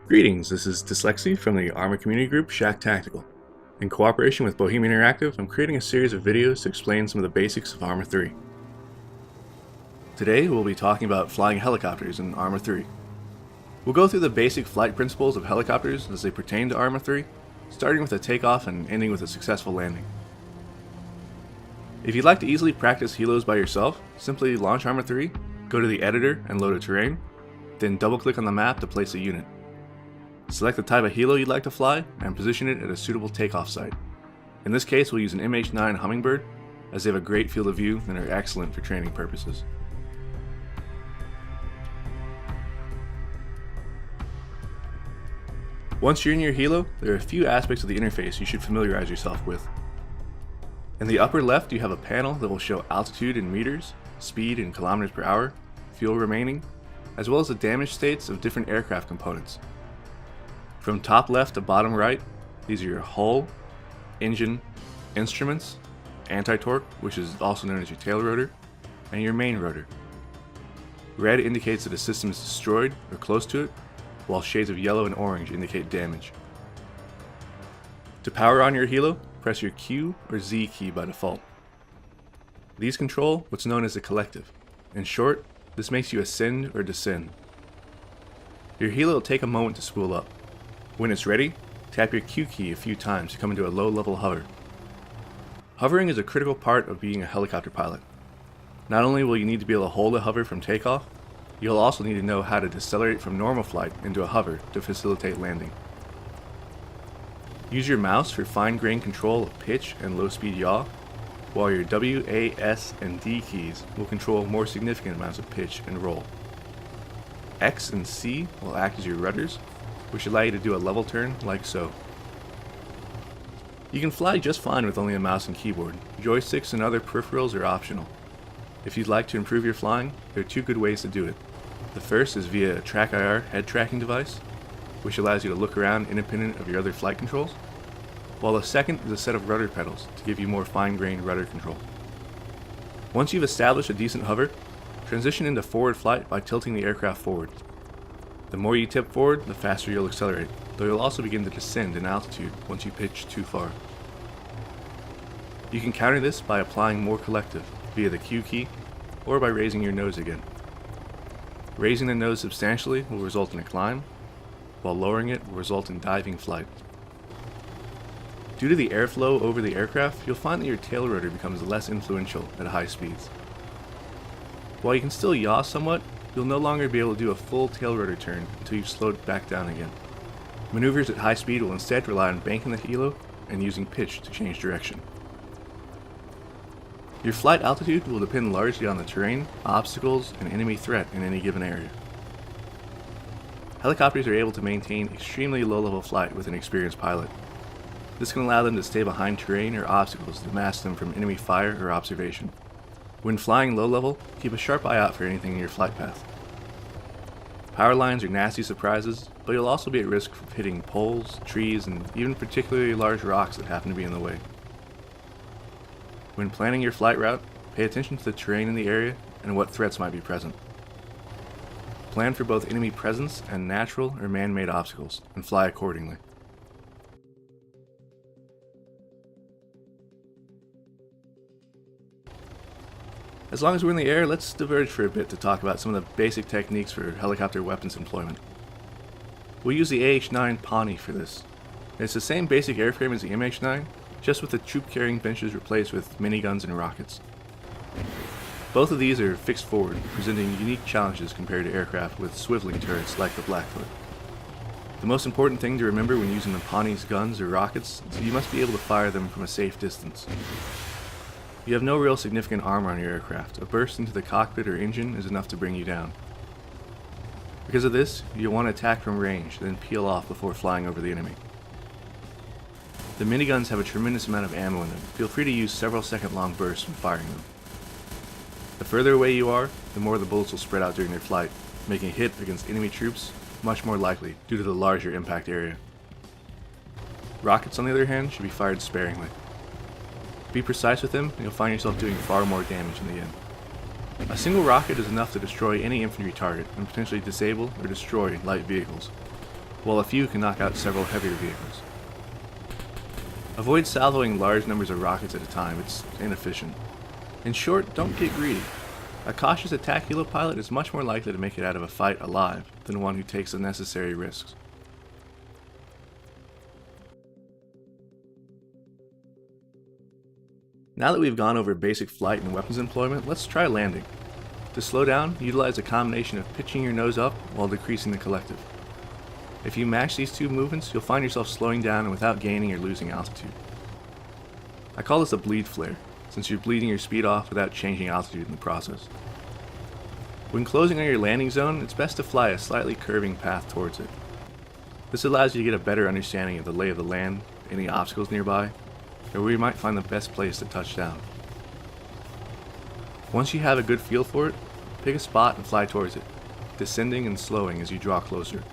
Greetings, this is Dyslexy from the ARMA community group Shack Tactical. In cooperation with Bohemian Interactive, I'm creating a series of videos to explain some of the basics of ARMA 3. Today we'll be talking about flying helicopters in ARMA 3. We'll go through the basic flight principles of helicopters as they pertain to ARMA 3, starting with a takeoff and ending with a successful landing. If you'd like to easily practice helos by yourself, simply launch ARMA 3, go to the editor and load a terrain, then double-click on the map to place a unit. Select the type of helo you'd like to fly and position it at a suitable takeoff site. In this case, we'll use an MH9 Hummingbird, as they have a great field of view and are excellent for training purposes. Once you're in your helo, there are a few aspects of the interface you should familiarize yourself with. In the upper left, you have a panel that will show altitude in meters, speed in kilometers per hour, fuel remaining, as well as the damage states of different aircraft components. From top left to bottom right, these are your hull, engine, instruments, anti-torque, which is also known as your tail rotor, and your main rotor. Red indicates that a system is destroyed or close to it, while shades of yellow and orange indicate damage. To power on your helo, press your Q or Z key by default. These control what's known as a collective. In short, this makes you ascend or descend. Your helo will take a moment to spool up. When it's ready, tap your Q key a few times to come into a low-level hover. Hovering is a critical part of being a helicopter pilot. Not only will you need to be able to hold a hover from takeoff, you'll also need to know how to decelerate from normal flight into a hover to facilitate landing. Use your mouse for fine-grained control of pitch and low-speed yaw, while your W, A, S, and D keys will control more significant amounts of pitch and roll. X and C will act as your rudders, which allow you to do a level turn like so. You can fly just fine with only a mouse and keyboard. Joysticks and other peripherals are optional. If you'd like to improve your flying, there are two good ways to do it. The first is via a TrackIR head tracking device, which allows you to look around independent of your other flight controls, while the second is a set of rudder pedals to give you more fine-grained rudder control. Once you've established a decent hover, transition into forward flight by tilting the aircraft forward. The more you tip forward, the faster you'll accelerate, though you'll also begin to descend in altitude once you pitch too far. You can counter this by applying more collective via the Q key, or by raising your nose again. Raising the nose substantially will result in a climb, while lowering it will result in diving flight. Due to the airflow over the aircraft, you'll find that your tail rotor becomes less influential at high speeds. While you can still yaw somewhat, you'll no longer be able to do a full tail rotor turn until you've slowed back down again. Maneuvers at high speed will instead rely on banking the helo and using pitch to change direction. Your flight altitude will depend largely on the terrain, obstacles, and enemy threat in any given area. Helicopters are able to maintain extremely low-level flight with an experienced pilot. This can allow them to stay behind terrain or obstacles that mask them from enemy fire or observation. When flying low level, keep a sharp eye out for anything in your flight path. Power lines are nasty surprises, but you'll also be at risk of hitting poles, trees, and even particularly large rocks that happen to be in the way. When planning your flight route, pay attention to the terrain in the area and what threats might be present. Plan for both enemy presence and natural or man-made obstacles, and fly accordingly. As long as we're in the air, let's diverge for a bit to talk about some of the basic techniques for helicopter weapons employment. We'll use the AH-9 Pawnee for this. It's the same basic airframe as the MH-9, just with the troop-carrying benches replaced with miniguns and rockets. Both of these are fixed forward, presenting unique challenges compared to aircraft with swiveling turrets like the Blackfoot. The most important thing to remember when using the Pawnee's guns or rockets is that you must be able to fire them from a safe distance. You have no real significant armor on your aircraft. A burst into the cockpit or engine is enough to bring you down. Because of this, you'll want to attack from range, then peel off before flying over the enemy. The miniguns have a tremendous amount of ammo in them. Feel free to use several second-long bursts when firing them. The further away you are, the more the bullets will spread out during their flight, making a hit against enemy troops much more likely due to the larger impact area. Rockets, on the other hand, should be fired sparingly. Be precise with them, and you'll find yourself doing far more damage in the end. A single rocket is enough to destroy any infantry target and potentially disable or destroy light vehicles. while a few can knock out several heavier vehicles. Avoid salvoing large numbers of rockets at a time, it's inefficient. In short, don't get greedy. A cautious attack helo pilot is much more likely to make it out of a fight alive than one who takes unnecessary risks. Now that we've gone over basic flight and weapons employment, let's try landing. To slow down, utilize a combination of pitching your nose up while decreasing the collective. If you match these two movements, you'll find yourself slowing down and without gaining or losing altitude. I call this a bleed flare, since you're bleeding your speed off without changing altitude in the process. When closing on your landing zone, it's best to fly a slightly curving path towards it. This allows you to get a better understanding of the lay of the land, any obstacles nearby, or where you might find the best place to touch down. Once you have a good feel for it, pick a spot and fly towards it, descending and slowing as you draw closer.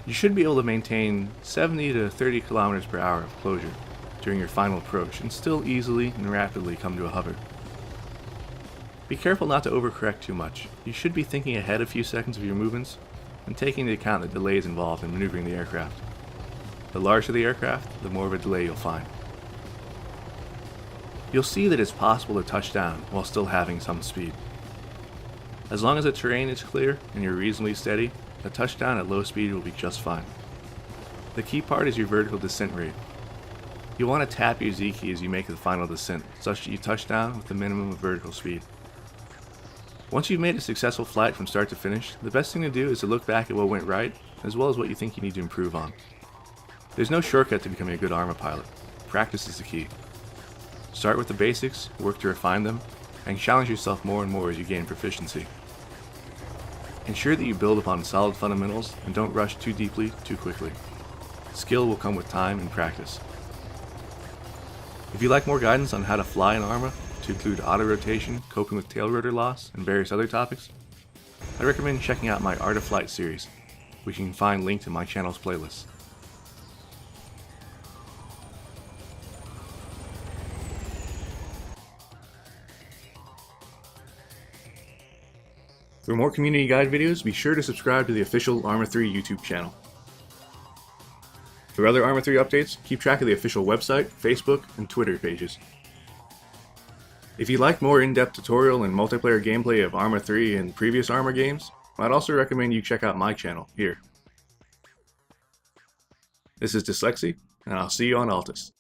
You should be able to maintain 70 to 30 kilometers per hour of closure during your final approach and still easily and rapidly come to a hover. Be careful not to overcorrect too much. You should be thinking ahead a few seconds of your movements and taking into account the delays involved in maneuvering the aircraft. The larger the aircraft, the more of a delay you'll find. You'll see that it's possible to touch down while still having some speed. As long as the terrain is clear and you're reasonably steady, a touchdown at low speed will be just fine. The key part is your vertical descent rate. You'll want to tap your Z key as you make the final descent, such that you touch down with the minimum of vertical speed. Once you've made a successful flight from start to finish, the best thing to do is to look back at what went right, as well as what you think you need to improve on. There's no shortcut to becoming a good ARMA pilot. Practice is the key. Start with the basics, work to refine them, and challenge yourself more and more as you gain proficiency. Ensure that you build upon solid fundamentals and don't rush too deeply, too quickly. Skill will come with time and practice. If you'd like more guidance on how to fly in ARMA, to include auto-rotation, coping with tail rotor loss, and various other topics, I recommend checking out my Art of Flight series, which you can find linked in my channel's playlist. For more community guide videos, be sure to subscribe to the official ARMA 3 YouTube channel. For other ARMA 3 updates, keep track of the official website, Facebook, and Twitter pages. If you'd like more in-depth tutorial and multiplayer gameplay of ARMA 3 and previous ARMA games, I'd also recommend you check out my channel here. This is Dyslexy, and I'll see you on Altus.